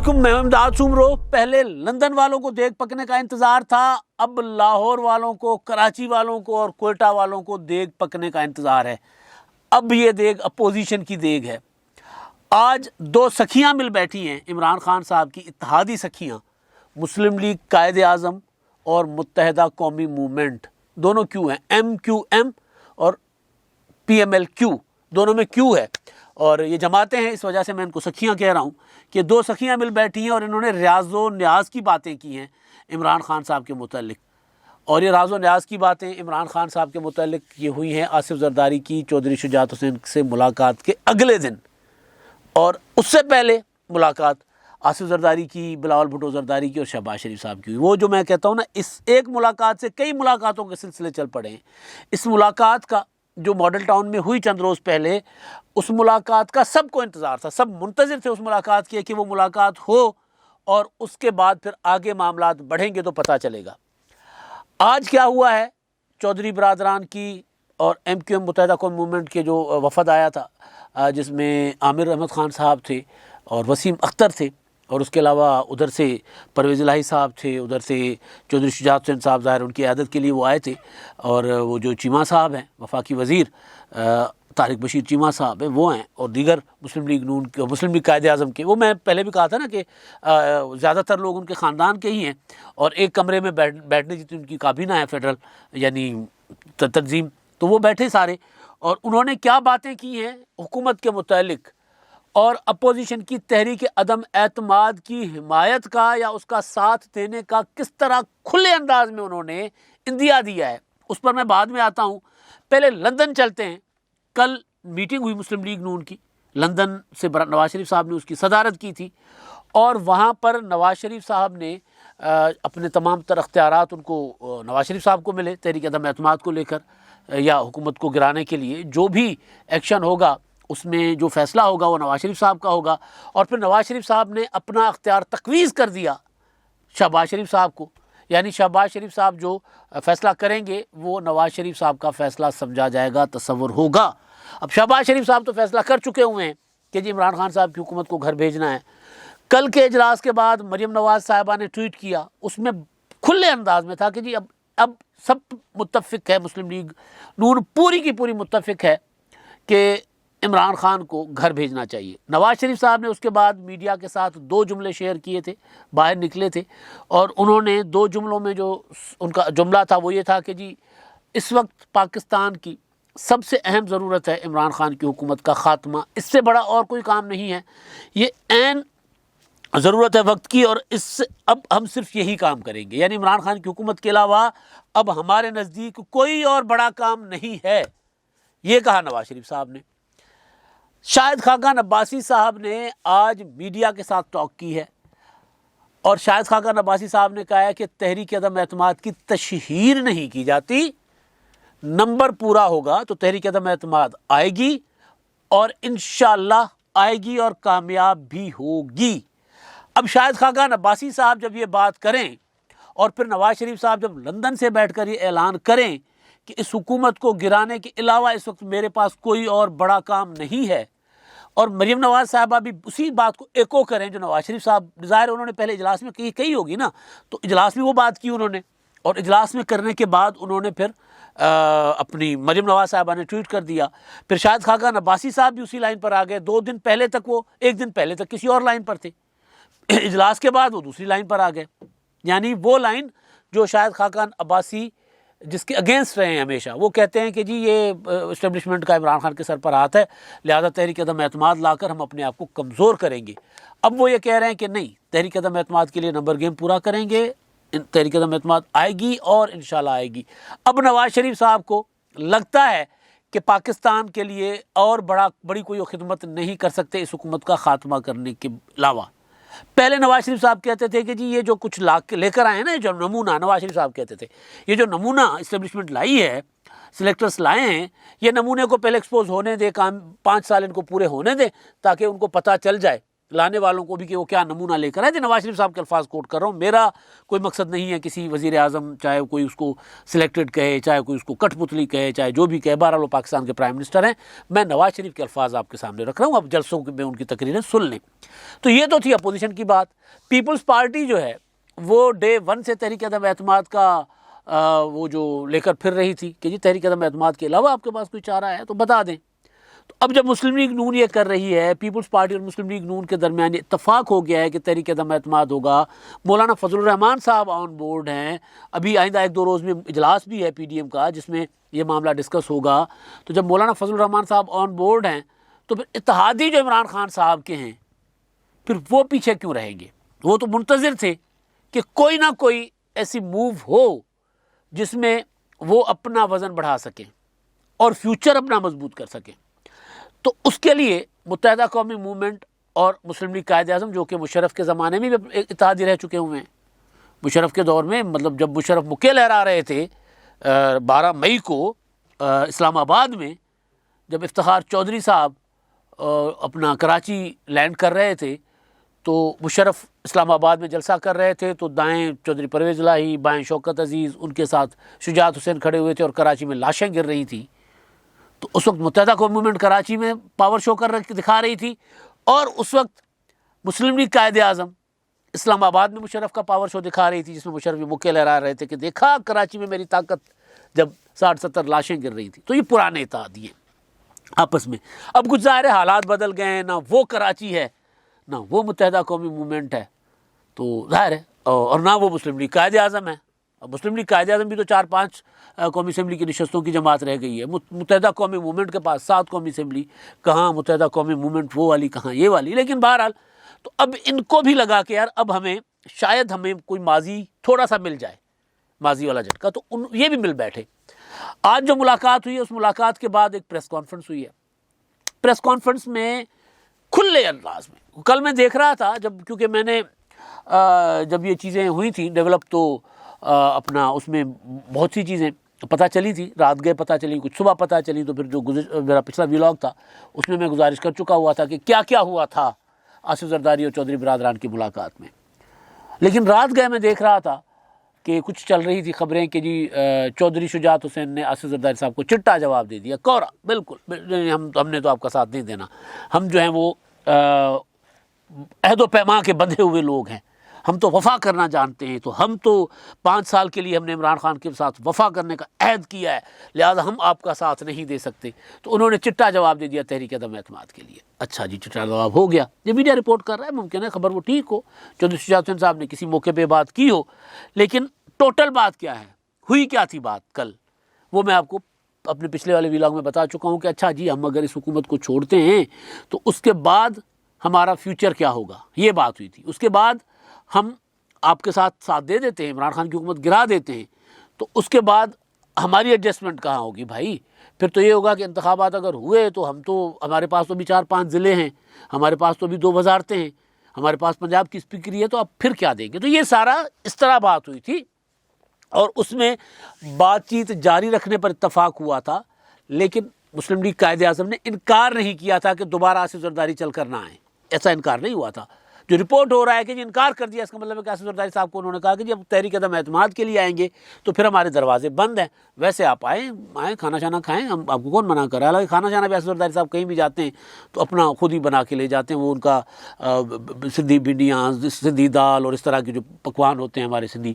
علیکم، میں امداد سومرو۔ پہلے لندن والوں کو دیگ پکنے کا انتظار تھا، اب لاہور والوں کو، کراچی والوں کو اور کوئٹہ والوں کو دیگ پکنے کا انتظار ہے۔ اب یہ دیگ اپوزیشن کی دیگ ہے۔ آج دو سکھیاں مل بیٹھی ہیں، عمران خان صاحب کی اتحادی سکھیاں، مسلم لیگ قائد اعظم اور متحدہ قومی موومنٹ۔ دونوں کیو ہیں، ایم کیو ایم اور پی ایم ایل کیو، دونوں میں کیو ہے اور یہ جماعتیں ہیں، اس وجہ سے میں ان کو سکھیاں کہہ رہا ہوں کہ دو سکھیاں مل بیٹھی ہیں اور انہوں نے ریاض و نیاز کی باتیں کی ہیں عمران خان صاحب کے متعلق۔ اور یہ راز و نیاز کی باتیں عمران خان صاحب کے متعلق یہ ہوئی ہیں آصف زرداری کی چودھری شجاعت حسین سے ملاقات کے اگلے دن، اور اس سے پہلے ملاقات آصف زرداری کی، بلاول بھٹو زرداری کی اور شہباز شریف صاحب کی ہوئی۔ وہ جو میں کہتا ہوں نا، اس ایک ملاقات سے کئی ملاقاتوں کے سلسلے چل پڑے ہیں۔ اس ملاقات کا جو ماڈل ٹاؤن میں ہوئی چند روز پہلے، اس ملاقات کا سب کو انتظار تھا، سب منتظر تھے اس ملاقات کے کہ وہ ملاقات ہو اور اس کے بعد پھر آگے معاملات بڑھیں گے تو پتہ چلے گا۔ آج کیا ہوا ہے، چودھری برادران کی اور ایم کیو ایم متحدہ قومی موومنٹ کے جو وفد آیا تھا، جس میں عامر احمد خان صاحب تھے اور وسیم اختر تھے، اور اس کے علاوہ ادھر سے پرویز الہی صاحب تھے، ادھر سے چودھری شجاعت حسین صاحب، ظاہر ان کی عیادت کے لیے وہ آئے تھے، اور وہ جو چیمہ صاحب ہیں وفاقی وزیر طارق بشیر چیمہ صاحب ہیں وہ ہیں، اور دیگر مسلم لیگ نون کے، مسلم لیگ قائد اعظم کے، وہ میں پہلے بھی کہا تھا نا کہ زیادہ تر لوگ ان کے خاندان کے ہی ہیں، اور ایک کمرے میں بیٹھنے جتنی ان کی کابینہ ہے فیڈرل یعنی تنظیم، تو وہ بیٹھے سارے، اور انہوں نے کیا باتیں کی ہیں حکومت کے متعلق اور اپوزیشن کی تحریک عدم اعتماد کی حمایت کا یا اس کا ساتھ دینے کا کس طرح کھلے انداز میں انہوں نے اندیا دیا ہے، اس پر میں بعد میں آتا ہوں۔ پہلے لندن چلتے ہیں۔ کل میٹنگ ہوئی مسلم لیگ نون کی، لندن سے نواز شریف صاحب نے اس کی صدارت کی تھی، اور وہاں پر نواز شریف صاحب نے اپنے تمام تر اختیارات ان کو نواز شریف صاحب کو ملے تحریک عدم اعتماد کو لے کر، یا حکومت کو گرانے کے لیے جو بھی ایکشن ہوگا اس میں جو فیصلہ ہوگا وہ نواز شریف صاحب کا ہوگا، اور پھر نواز شریف صاحب نے اپنا اختیار تقویض کر دیا شہباز شریف صاحب کو، یعنی شہباز شریف صاحب جو فیصلہ کریں گے وہ نواز شریف صاحب کا فیصلہ سمجھا جائے گا، تصور ہوگا۔ اب شہباز شریف صاحب تو فیصلہ کر چکے ہوئے ہیں کہ جی عمران خان صاحب کی حکومت کو گھر بھیجنا ہے۔ کل کے اجلاس کے بعد مریم نواز صاحبہ نے ٹویٹ کیا، اس میں کھلے انداز میں تھا کہ جی اب سب متفق ہے، مسلم لیگ نون پوری کی پوری متفق ہے کہ عمران خان کو گھر بھیجنا چاہیے۔ نواز شریف صاحب نے اس کے بعد میڈیا کے ساتھ دو جملے شیئر کیے تھے، باہر نکلے تھے، اور انہوں نے دو جملوں میں جو ان کا جملہ تھا وہ یہ تھا کہ جی اس وقت پاکستان کی سب سے اہم ضرورت ہے عمران خان کی حکومت کا خاتمہ، اس سے بڑا اور کوئی کام نہیں ہے، یہ عین ضرورت ہے وقت کی، اور اس سے اب ہم صرف یہی کام کریں گے، یعنی عمران خان کی حکومت کے علاوہ اب ہمارے نزدیک کوئی اور بڑا کام نہیں ہے، یہ کہا نواز شریف صاحب نے۔ شاہد خاقان عباسی صاحب نے آج میڈیا کے ساتھ ٹاک کی ہے، اور شاہد خاقان عباسی صاحب نے کہا ہے کہ تحریک عدم اعتماد کی تشہیر نہیں کی جاتی، نمبر پورا ہوگا تو تحریک عدم اعتماد آئے گی، اور انشاءاللہ آئے گی اور کامیاب بھی ہوگی۔ اب شاہد خاقان عباسی صاحب جب یہ بات کریں، اور پھر نواز شریف صاحب جب لندن سے بیٹھ کر یہ اعلان کریں کہ اس حکومت کو گرانے کے علاوہ اس وقت میرے پاس کوئی اور بڑا کام نہیں ہے، اور مریم نواز صاحبہ بھی اسی بات کو ایکو کریں جو نواز شریف صاحب، ظاہر انہوں نے پہلے اجلاس میں کہی ہوگی نا، تو اجلاس میں وہ بات کی انہوں نے، اور اجلاس میں کرنے کے بعد انہوں نے پھر اپنی مریم نواز صاحبہ نے ٹویٹ کر دیا، پھر شاہد خاقان عباسی صاحب بھی اسی لائن پر آ گئے، 2 دن پہلے تک وہ 1 دن پہلے تک کسی اور لائن پر تھے، اجلاس کے بعد وہ دوسری لائن پر آ گئے، یعنی وہ لائن جو شاہد خاقان عباسی جس کے اگینسٹ رہے ہیں ہمیشہ، وہ کہتے ہیں کہ جی یہ اسٹیبلشمنٹ کا عمران خان کے سر پر ہاتھ ہے، لہذا تحریک عدم اعتماد لا کر ہم اپنے آپ کو کمزور کریں گے۔ اب وہ یہ کہہ رہے ہیں کہ نہیں، تحریک عدم اعتماد کے لیے نمبر گیم پورا کریں گے، تحریک عدم اعتماد آئے گی اور انشاءاللہ آئے گی۔ اب نواز شریف صاحب کو لگتا ہے کہ پاکستان کے لیے اور بڑی کوئی خدمت نہیں کر سکتے اس حکومت کا خاتمہ کرنے کے علاوہ۔ پہلے نواز شریف صاحب کہتے تھے کہ جی یہ جو کچھ لے کر آئے ہیں نا، جو نمونہ، نواز شریف صاحب کہتے تھے یہ جو نمونہ اسٹیبلشمنٹ لائی ہے، سلیکٹرز لائے ہیں، یہ نمونے کو پہلے ایکسپوز ہونے دے، 5 سال ان کو پورے ہونے دیں تاکہ ان کو پتہ چل جائے لانے والوں کو بھی کہ وہ کیا نمونہ لے کر آئے تھے. نواز شریف صاحب کے الفاظ کوٹ کر رہا ہوں. میرا کوئی مقصد نہیں ہے کسی وزیر اعظم, چاہے کوئی اس کو سلیکٹڈ کہے, چاہے کوئی اس کو کٹ پتلی کہے, چاہے جو بھی کہے, بہرحال وہ پاکستان کے پرائم منسٹر ہیں. میں نواز شریف کے الفاظ آپ کے سامنے رکھ رہا ہوں, اب جلسوں میں ان کی تقریریں سن لیں. تو یہ تو تھی اپوزیشن کی بات. پیپلز پارٹی جو ہے وہ ڈے ون سے تحریک عدم اعتماد کا وہ جو لے کر پھر رہی تھی کہ جی تحریک عدم اعتماد کے علاوہ آپ کے پاس کوئی چارہ ہے تو بتا دیں. تو اب جب مسلم لیگ نون یہ کر رہی ہے, پیپلز پارٹی اور مسلم لیگ نون کے درمیان اتفاق ہو گیا ہے کہ تحریک عدم اعتماد ہوگا. مولانا فضل الرحمان صاحب آن بورڈ ہیں. ابھی آئندہ 1-2 روز میں اجلاس بھی ہے PDM کا جس میں یہ معاملہ ڈسکس ہوگا. تو جب مولانا فضل الرحمان صاحب آن بورڈ ہیں تو پھر اتحادی جو عمران خان صاحب کے ہیں پھر وہ پیچھے کیوں رہیں گے؟ وہ تو منتظر تھے کہ کوئی نہ کوئی ایسی موو ہو جس میں وہ اپنا وزن بڑھا سکیں اور فیوچر اپنا مضبوط کر سکیں. تو اس کے لیے متحدہ قومی موومنٹ اور مسلم لیگ قائد اعظم, جو کہ مشرف کے زمانے میں بھی اتحادی رہ چکے ہوئے ہیں, مشرف کے دور میں, مطلب جب مشرف مکے لہرا رہے تھے 12 مئی کو اسلام آباد میں, جب افتخار چودھری صاحب اپنا کراچی لینڈ کر رہے تھے تو مشرف اسلام آباد میں جلسہ کر رہے تھے, تو دائیں چودھری پرویز الہی, بائیں شوکت عزیز, ان کے ساتھ شجاعت حسین کھڑے ہوئے تھے اور کراچی میں لاشیں گر رہی تھیں. تو اس وقت متحدہ قومی موومنٹ کراچی میں پاور شو کر دکھا رہی تھی, اور اس وقت مسلم لیگ قائد اعظم اسلام آباد میں مشرف کا پاور شو دکھا رہی تھی جس میں مشرف مکے لہرا رہے تھے کہ دیکھا کراچی میں میری طاقت, جب 60-70 لاشیں گر رہی تھی. تو یہ پرانے اتحادی ہیں آپس میں. اب کچھ ظاہر ہے حالات بدل گئے ہیں, نہ وہ کراچی ہے نہ وہ متحدہ قومی موومنٹ ہے, تو ظاہر ہے, اور نہ وہ مسلم لیگ قائد اعظم ہے. اب مسلم لیگ قائد اعظم بھی تو 4-5 قومی اسمبلی کی نشستوں کی جماعت رہ گئی ہے. متحدہ قومی موومنٹ کے پاس 7 قومی اسمبلی, کہاں متحدہ قومی موومنٹ وہ والی, کہاں یہ والی. لیکن بہرحال تو اب ان کو بھی لگا کہ یار اب شاید ہمیں کوئی ماضی تھوڑا سا مل جائے, ماضی والا جھٹکا. تو یہ بھی مل بیٹھے. آج جو ملاقات ہوئی ہے اس ملاقات کے بعد ایک پریس کانفرنس ہوئی ہے. پریس کانفرنس میں کھلے انداز میں, کل میں دیکھ رہا تھا کیونکہ میں نے جب یہ چیزیں ہوئی تھیں ڈیولپ تو اپنا اس میں بہت سی چیزیں پتہ چلی تھی, رات گئے پتہ چلی, کچھ صبح پتہ چلی. تو پھر جو میرا پچھلا ویلاگ تھا اس میں گزارش کر چکا ہوا تھا کہ کیا کیا ہوا تھا آصف زرداری اور چودھری برادران کی ملاقات میں. لیکن رات گئے میں دیکھ رہا تھا کہ کچھ چل رہی تھی خبریں کہ جی چودھری شجاعت حسین نے آصف زرداری صاحب کو چٹا جواب دے دیا, کورا, بالکل ہم نے تو آپ کا ساتھ نہیں دینا, ہم جو ہیں وہ عہد و پیمان کے بندھے ہوئے لوگ ہیں, ہم تو وفا کرنا جانتے ہیں, تو ہم تو 5 سال کے لیے ہم نے عمران خان کے ساتھ وفا کرنے کا عہد کیا ہے, لہذا ہم آپ کا ساتھ نہیں دے سکتے. تو انہوں نے چٹا جواب دے دیا تحریک عدم اعتماد کے لیے. اچھا جی, چٹا جواب ہو گیا. یہ میڈیا رپورٹ کر رہا ہے, ممکن ہے خبر وہ ٹھیک ہو, چودھری شجاعت حسین صاحب نے کسی موقع پہ بات کی ہو, لیکن ٹوٹل بات کیا ہے, ہوئی کیا تھی بات کل, وہ میں آپ کو اپنے پچھلے والے ویلاگ میں بتا چکا ہوں کہ اچھا جی ہم اگر اس حکومت کو چھوڑتے ہیں تو اس کے بعد ہمارا فیوچر کیا ہوگا, یہ بات ہوئی تھی. اس کے بعد ہم آپ کے ساتھ دے دیتے ہیں, عمران خان کی حکومت گرا دیتے ہیں, تو اس کے بعد ہماری ایڈجسٹمنٹ کہاں ہوگی بھائی؟ پھر تو یہ ہوگا کہ انتخابات اگر ہوئے تو ہمارے پاس تو بھی 4-5 ضلع ہیں, ہمارے پاس تو بھی 2 وزارتیں ہیں, ہمارے پاس پنجاب کی اسپیکری ہے, تو آپ پھر کیا دیں گے؟ تو یہ سارا اس طرح بات ہوئی تھی, اور اس میں بات چیت جاری رکھنے پر اتفاق ہوا تھا. لیکن مسلم لیگ قائد اعظم نے انکار نہیں کیا تھا کہ دوبارہ آصف زرداری چل کر نہ آئیں, ایسا انکار نہیں ہوا تھا. جو رپورٹ ہو رہا ہے کہ جی انکار کر دیا, اس کا مطلب ہے کہ آصف زرداری صاحب کو انہوں نے کہا کہ جی اب تحریک عدم اعتماد کے لیے آئیں گے تو پھر ہمارے دروازے بند ہیں, ویسے آپ آئیں کھانا شانا کھائیں, ہم آپ کو کون منع کر رہا ہے. حالانکہ کھانا شانا بھی آصف زرداری صاحب کہیں بھی جاتے ہیں تو اپنا خود ہی بنا کے لے جاتے ہیں. وہ ان کا سندھی بھنڈیاں, سندھی دال اور اس طرح کے جو پکوان ہوتے ہیں ہمارے سندھی,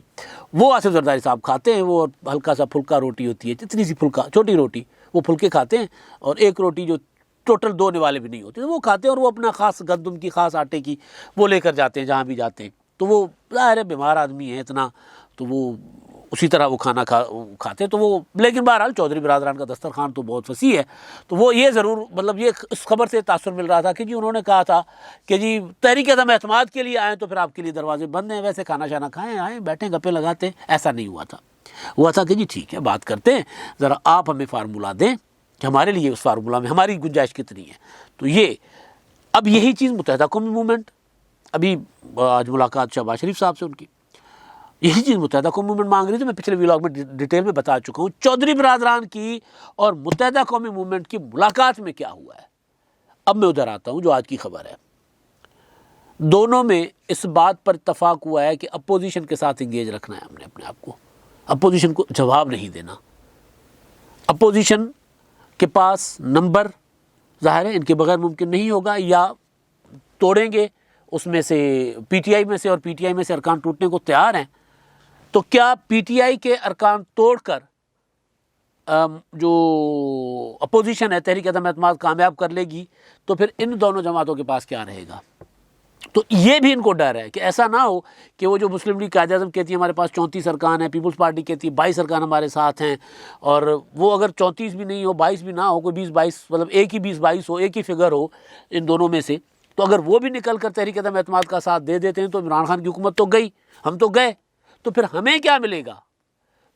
وہ آصف زرداری صاحب کھاتے ہیں. وہ ہلکا سا پھلکا روٹی ہوتی ہے, اتنی سی پھلکا چھوٹی روٹی, وہ پھلکے کھاتے ہیں, اور ایک روٹی جو ٹوٹل 2 نوالے بھی نہیں ہوتے وہ کھاتے ہیں, اور وہ اپنا خاص گندم کی خاص آٹے کی وہ لے کر جاتے ہیں جہاں بھی جاتے ہیں. تو وہ ظاہر ہے بیمار آدمی ہے اتنا, تو وہ اسی طرح وہ کھانا کھاتے ہیں. تو وہ لیکن بہرحال چودھری برادران کا دسترخوان تو بہت وسیع ہے. تو وہ یہ ضرور مطلب یہ اس خبر سے تاثر مل رہا تھا کہ جی انہوں نے کہا تھا کہ جی تحریک عدم اعتماد کے لیے آئیں تو پھر آپ کے لیے دروازے بند ہیں, ویسے کھانا شانا کھائیں, آئیں بیٹھیں گپے لگاتے. ایسا نہیں ہوا تھا. ہوا تھا کہ جی ٹھیک ہے بات کرتے ہیں, ذرا آپ ہمیں فارمولہ دیں کہ ہمارے لیے اس فارمولہ میں ہماری گنجائش کتنی ہے. تو یہ اب یہی چیز متحدہ قومی موومنٹ, ابھی آج ملاقات شہباز شریف صاحب سے ان کی, یہی چیز متحدہ قومی موومنٹ مانگ رہی تھی. میں پچھلے ویلاگ میں ڈیٹیل میں بتا چکا ہوں چودھری برادران کی اور متحدہ قومی موومنٹ کی ملاقات میں کیا ہوا ہے. اب میں ادھر آتا ہوں جو آج کی خبر ہے. دونوں میں اس بات پر اتفاق ہوا ہے کہ اپوزیشن کے ساتھ انگیج رکھنا ہے ہم نے اپنے آپ کو، اپوزیشن کو جواب نہیں دینا۔ اپوزیشن کے پاس نمبر ظاہر ہے ان کے بغیر ممکن نہیں ہوگا، یا توڑیں گے اس میں سے پی ٹی آئی میں سے، اور پی ٹی آئی میں سے ارکان ٹوٹنے کو تیار ہیں، تو کیا پی ٹی آئی کے ارکان توڑ کر جو اپوزیشن ہے تحریک عدم اعتماد کامیاب کر لے گی؟ تو پھر ان دونوں جماعتوں کے پاس کیا رہے گا؟ تو یہ بھی ان کو ڈر ہے کہ ایسا نہ ہو کہ وہ جو مسلم لیگ قائد اعظم کہتی ہے ہمارے پاس 34 ارکان ہیں، پیپلز پارٹی کہتی ہے 22 ارکان ہمارے ساتھ ہیں، اور وہ اگر 34 بھی نہیں ہو، 22 بھی نہ ہو، کوئی 20-22 مطلب ایک ہی 20-22 ہو، ایک ہی فگر ہو ان دونوں میں سے، تو اگر وہ بھی نکل کر تحریک عدم اعتماد کا ساتھ دے دیتے ہیں تو عمران خان کی حکومت تو گئی، ہم تو گئے، تو پھر ہمیں کیا ملے گا؟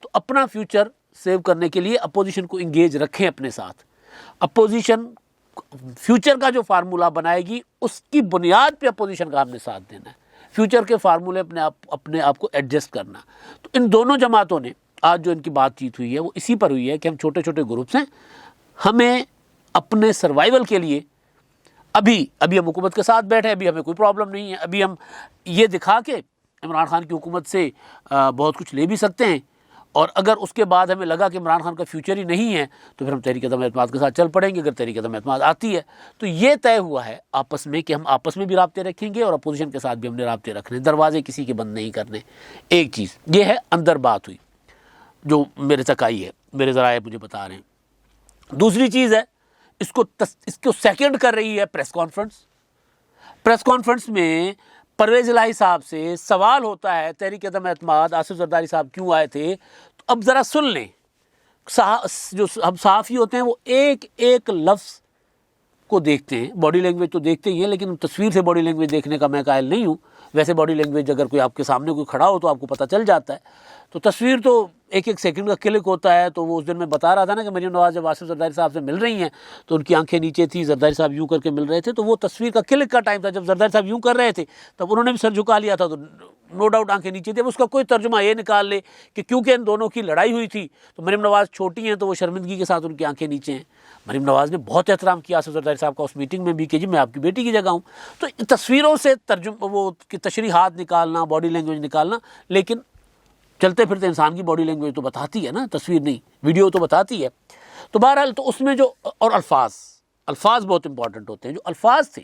تو اپنا فیوچر سیو کرنے کے لیے اپوزیشن کو انگیج رکھیں اپنے ساتھ۔ اپوزیشن فیوچر کا جو فارمولہ بنائے گی اس کی بنیاد پہ اپوزیشن کا ہم نے ساتھ دینا ہے، فیوچر کے فارمولے اپنے آپ کو ایڈجسٹ کرنا۔ تو ان دونوں جماعتوں نے آج جو ان کی بات چیت ہوئی ہے وہ اسی پر ہوئی ہے کہ ہم چھوٹے چھوٹے گروپس ہیں، ہمیں اپنے سروائیول کے لیے ابھی ہم حکومت کے ساتھ بیٹھے، ابھی ہمیں کوئی پرابلم نہیں ہے، ابھی ہم یہ دکھا کے عمران خان کی حکومت سے بہت کچھ لے بھی سکتے ہیں، اور اگر اس کے بعد ہمیں لگا کہ عمران خان کا فیوچر ہی نہیں ہے تو پھر ہم تحریک عدم اعتماد کے ساتھ چل پڑیں گے، اگر تحریک عدم اعتماد آتی ہے تو یہ طے ہوا ہے آپس میں کہ ہم آپس میں بھی رابطے رکھیں گے اور اپوزیشن کے ساتھ بھی ہم نے رابطے رکھنے، دروازے کسی کے بند نہیں کرنے۔ ایک چیز یہ ہے، اندر بات ہوئی جو میرے تک آئی ہے، میرے ذرائع مجھے بتا رہے ہیں۔ دوسری چیز ہے، اس کو سیکنڈ کر رہی ہے پریس کانفرنس میں پرویز الہی صاحب سے سوال ہوتا ہے تحریک عدم اعتماد آصف زرداری صاحب کیوں آئے تھے، تو اب ذرا سن لیں، جو ہم صحافی ہوتے ہیں وہ ایک ایک لفظ کو دیکھتے ہیں، باڈی لینگویج تو دیکھتے ہی ہیں لیکن تصویر سے باڈی لینگویج دیکھنے کا میں قائل نہیں ہوں، ویسے باڈی لینگویج اگر کوئی آپ کے سامنے کوئی کھڑا ہو تو آپ کو پتہ چل جاتا ہے، تو تصویر تو ایک ایک سیکنڈ کا کلک ہوتا ہے۔ تو وہ اس دن میں بتا رہا تھا نا کہ مریم نواز جب آصف زرداری صاحب سے مل رہی ہیں تو ان کی آنکھیں نیچے تھی، زرداری صاحب یوں کر کے مل رہے تھے، تو وہ تصویر کا کلک کا ٹائم تھا، جب زرداری صاحب یوں کر رہے تھے تب انہوں نے بھی سر جھکا لیا تھا، تو نو ڈاؤٹ آنکھیں نیچے تھی۔ اب اس کا کوئی ترجمہ یہ نکال لے کہ کیونکہ ان دونوں کی لڑائی ہوئی تھی تو مریم نواز چھوٹی ہیں تو وہ شرمندگی کے ساتھ ان کی آنکھیں نیچے ہیں۔ مریم نواز نے بہت احترام کیا آصف زرداری صاحب کا اس میٹنگ میں بھی کہ جی میں آپ کی بیٹی کی جگہ ہوں۔ تو تصویروں سے وہ تشریحات نکالنا، باڈی لینگویج نکالنا، لیکن چلتے پھرتے انسان کی باڈی لینگویج تو بتاتی ہے نا، تصویر نہیں، ویڈیو تو بتاتی ہے۔ تو بہرحال تو اس میں جو اور الفاظ بہت امپورٹنٹ ہوتے ہیں، جو الفاظ تھے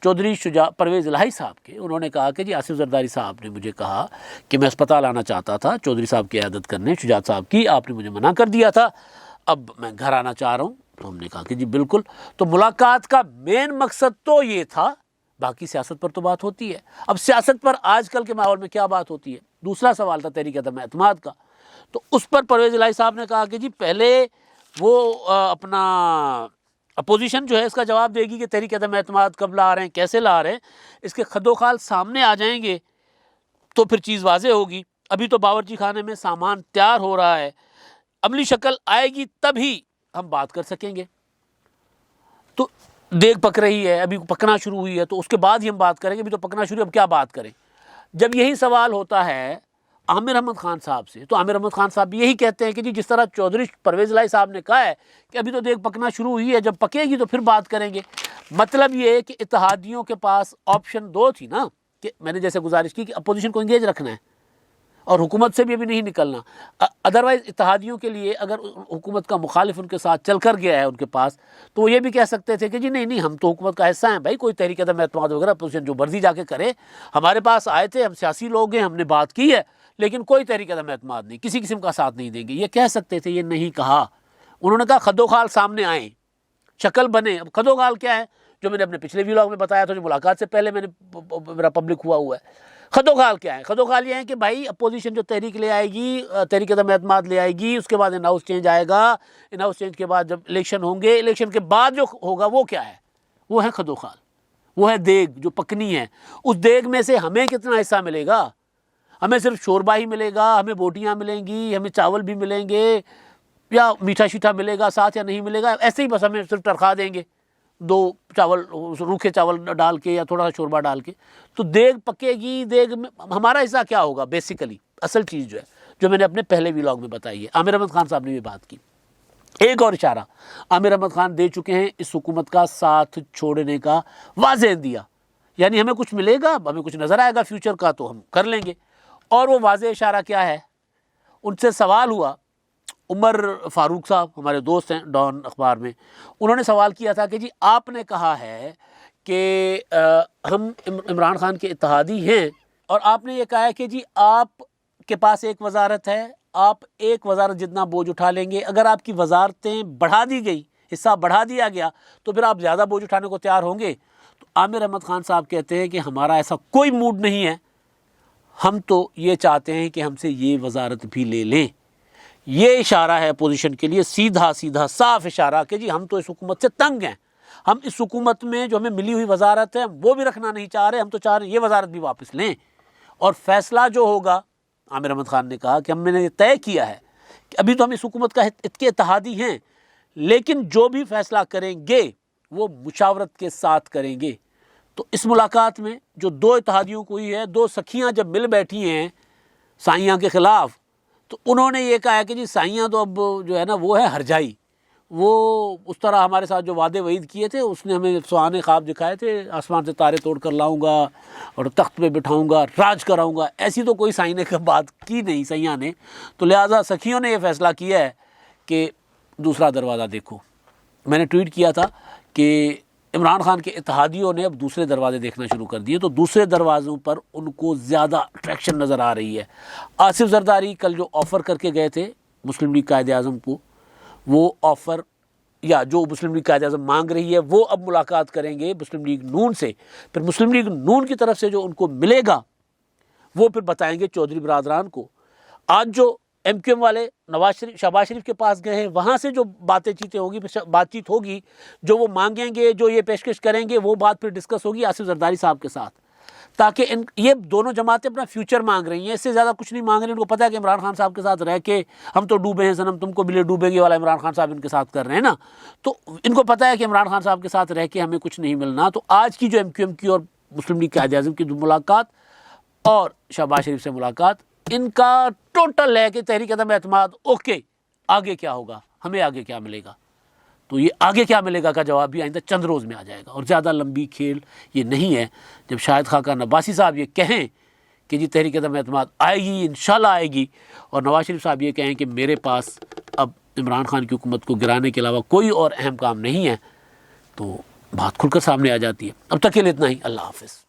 چودھری پرویز الہی صاحب کے، انہوں نے کہا کہ جی آصف زرداری صاحب نے مجھے کہا کہ میں اسپتال آنا چاہتا تھا چودھری صاحب کی عیادت کرنے، شجاعت صاحب کی، آپ نے مجھے منع کر دیا تھا، اب میں گھر آنا چاہ رہا ہوں۔ تو ہم نے کہا کہ جی بالکل، تو ملاقات کا مین مقصد تو یہ تھا، باقی سیاست پر تو بات ہوتی ہے۔ اب سیاست پر آج کل کے ماحول میں کیا بات ہوتی ہے؟ دوسرا سوال تھا تحریک عدم اعتماد کا، تو اس پر پرویز الہی صاحب نے کہا کہ جی پہلے وہ اپنا اپوزیشن جو ہے اس کا جواب دے گی کہ تحریک عدم اعتماد کب لا رہے ہیں، کیسے لا رہے ہیں، اس کے خد و خال سامنے آ جائیں گے تو پھر چیز واضح ہوگی۔ ابھی تو باورچی خانے میں سامان تیار ہو رہا ہے، عملی شکل آئے گی تبھی ہم بات کر سکیں گے۔ تو دیگ پک رہی ہے، ابھی پکنا شروع ہوئی ہے، تو اس کے بعد ہی ہم بات کریں گے، ابھی تو پکنا شروع ہے، اب کیا بات کریں۔ جب یہی سوال ہوتا ہے عامر احمد خان صاحب سے، تو عامر احمد خان صاحب بھی یہی کہتے ہیں کہ جی جس طرح چودھری پرویز الہی صاحب نے کہا ہے کہ ابھی تو دیگ پکنا شروع ہوئی ہے، جب پکے گی تو پھر بات کریں گے۔ مطلب یہ ہے کہ اتحادیوں کے پاس آپشن دو تھی نا، کہ میں نے جیسے گزارش کی کہ اپوزیشن کو انگیج رکھنا ہے اور حکومت سے بھی ابھی نہیں نکلنا، ادروائز اتحادیوں کے لیے اگر حکومت کا مخالف ان کے ساتھ چل کر گیا ہے ان کے پاس، تو وہ یہ بھی کہہ سکتے تھے کہ جی نہیں ہم تو حکومت کا حصہ ہیں بھائی، کوئی تحریک عدم اعتماد وغیرہ اپوزیشن جو مرضی جا کے کرے، ہمارے پاس آئے تھے، ہم سیاسی لوگ ہیں، ہم نے بات کی ہے، لیکن کوئی تحریک عدم اعتماد نہیں، کسی قسم کا ساتھ نہیں دیں گے، یہ کہہ سکتے تھے، یہ نہیں کہا۔ انہوں نے کہا خد و خال سامنے آئیں، شکل بنے۔ اب خد و خال کیا ہے؟ جو میں نے اپنے پچھلے ویلاگ میں بتایا تھا، جو ملاقات سے پہلے میرا پبلک ہوا ہے۔ خد و خال کیا ہے؟ خد و خال یہ ہے کہ بھائی اپوزیشن جو تحریک لے آئے گی، تحریک عدم اعتماد لے آئے گی، اس کے بعد ان ہاؤس چینج آئے گا، ان ہاؤس چینج کے بعد جب الیکشن ہوں گے، الیکشن کے بعد جو ہوگا وہ کیا ہے؟ وہ ہے خد و خال، وہ ہے دیگ جو پکنی ہے۔ اس دیگ میں سے ہمیں کتنا حصہ ملے گا؟ ہمیں صرف شوربہ ہی ملے گا، ہمیں بوٹیاں ملیں گی، ہمیں چاول بھی ملیں گے، یا میٹھا شیٹھا ملے گا ساتھ یا نہیں ملے گا؟ ایسے ہی بس ہمیں صرف تنخواہ دیں گے، 2 چاول روکھے چاول ڈال کے یا تھوڑا سا شوربہ ڈال کے، تو دیگ پکے گی۔ دیگ میں ہمارا حصہ کیا ہوگا؟ بیسیکلی اصل چیز جو ہے، جو میں نے اپنے پہلے ویلاگ میں بتائی ہے، عامر احمد خان صاحب نے بھی بات کی۔ ایک اور اشارہ عامر احمد خان دے چکے ہیں اس حکومت کا ساتھ چھوڑنے کا واضح دیا یعنی ہمیں کچھ ملے گا، ہمیں کچھ نظر آئے گا فیوچر کا تو ہم کر لیں گے۔ اور وہ واضح اشارہ کیا ہے؟ ان سے سوال ہوا، عمر فاروق صاحب ہمارے دوست ہیں ڈان اخبار میں، انہوں نے سوال کیا تھا کہ جی آپ نے کہا ہے کہ ہم عمران خان کے اتحادی ہیں، اور آپ نے یہ کہا ہے کہ جی آپ کے پاس ایک وزارت ہے، آپ ایک وزارت جتنا بوجھ اٹھا لیں گے، اگر آپ کی وزارتیں بڑھا دی گئی، حصہ بڑھا دیا گیا تو پھر آپ زیادہ بوجھ اٹھانے کو تیار ہوں گے؟ تو عامر احمد خان صاحب کہتے ہیں کہ ہمارا ایسا کوئی موڈ نہیں ہے، ہم تو یہ چاہتے ہیں کہ ہم سے یہ وزارت بھی لے لیں۔ یہ اشارہ ہے اپوزیشن کے لیے، سیدھا سیدھا صاف اشارہ کہ جی ہم تو اس حکومت سے تنگ ہیں، ہم اس حکومت میں جو ہمیں ملی ہوئی وزارت ہے وہ بھی رکھنا نہیں چاہ رہے، ہم تو چاہ رہے ہیں یہ وزارت بھی واپس لیں، اور فیصلہ جو ہوگا، عامر احمد خان نے کہا کہ ہم نے یہ طے کیا ہے کہ ابھی تو ہم اس حکومت کے اتحادی ہیں، لیکن جو بھی فیصلہ کریں گے وہ مشاورت کے ساتھ کریں گے۔ تو اس ملاقات میں جو دو اتحادیوں کو ہی ہے، دو سکھیاں جب مل بیٹھی ہیں سائیاں کے خلاف، تو انہوں نے یہ کہا ہے کہ جی سائیاں تو اب جو ہے نا وہ ہے ہرجائی، وہ اس طرح ہمارے ساتھ جو وعدے وعید کیے تھے، اس نے ہمیں سہانے خواب دکھائے تھے، آسمان سے تارے توڑ کر لاؤں گا اور تخت پہ بٹھاؤں گا، راج کراؤں گا، ایسی تو کوئی سائی نے بات کی نہیں سیاں نے۔ تو لہٰذا سکھیوں نے یہ فیصلہ کیا ہے کہ دوسرا دروازہ دیکھو۔ میں نے ٹویٹ کیا تھا کہ عمران خان کے اتحادیوں نے اب دوسرے دروازے دیکھنا شروع کر دیے، تو دوسرے دروازوں پر ان کو زیادہ اٹریکشن نظر آ رہی ہے۔ آصف زرداری کل جو آفر کر کے گئے تھے مسلم لیگ قائد اعظم کو، وہ آفر یا جو مسلم لیگ قائد اعظم مانگ رہی ہے وہ اب ملاقات کریں گے مسلم لیگ نون سے، پھر مسلم لیگ نون کی طرف سے جو ان کو ملے گا وہ پھر بتائیں گے چودھری برادران کو۔ آج جو ایم کیو ایم والے شہباز شریف کے پاس گئے ہیں، وہاں سے جو بات چیت ہوگی، جو وہ مانگیں گے، جو یہ پیشکش کریں گے، وہ بات پھر ڈسکس ہوگی آصف زرداری صاحب کے ساتھ، تاکہ یہ دونوں جماعتیں اپنا فیوچر مانگ رہی ہیں، اس سے زیادہ کچھ نہیں مانگ رہی۔ ان کو پتہ ہے کہ عمران خان صاحب کے ساتھ رہ کے ہم تو ڈوبے ہیں صنم، تم کو بھی لے ڈوبیں گے والا عمران خان صاحب ان کے ساتھ کر رہے ہیں نا، تو ان کو پتہ ہے کہ عمران خان صاحب کے ساتھ رہ کے ہمیں کچھ نہیں ملنا۔ تو آج کی جو ایم کیو ایم کی اور مسلم لیگ قائد اعظم کی ملاقات اور شہباز شریف سے ملاقات، ان کا ٹوٹل ہے کہ تحریک عدم اعتماد اوکے، آگے کیا ہوگا، ہمیں آگے کیا ملے گا، تو یہ آگے کیا ملے گا کا جواب بھی آئندہ چند روز میں آ جائے گا، اور زیادہ لمبی کھیل یہ نہیں ہے۔ جب شاہد خاقان عباسی صاحب یہ کہیں کہ جی تحریک عدم اعتماد آئے گی، انشاءاللہ آئے گی، اور نواز شریف صاحب یہ کہیں کہ میرے پاس اب عمران خان کی حکومت کو گرانے کے علاوہ کوئی اور اہم کام نہیں ہے، تو بات کھل کر سامنے آ جاتی ہے۔ اب تک کے لیے اتنا ہی، اللہ حافظ۔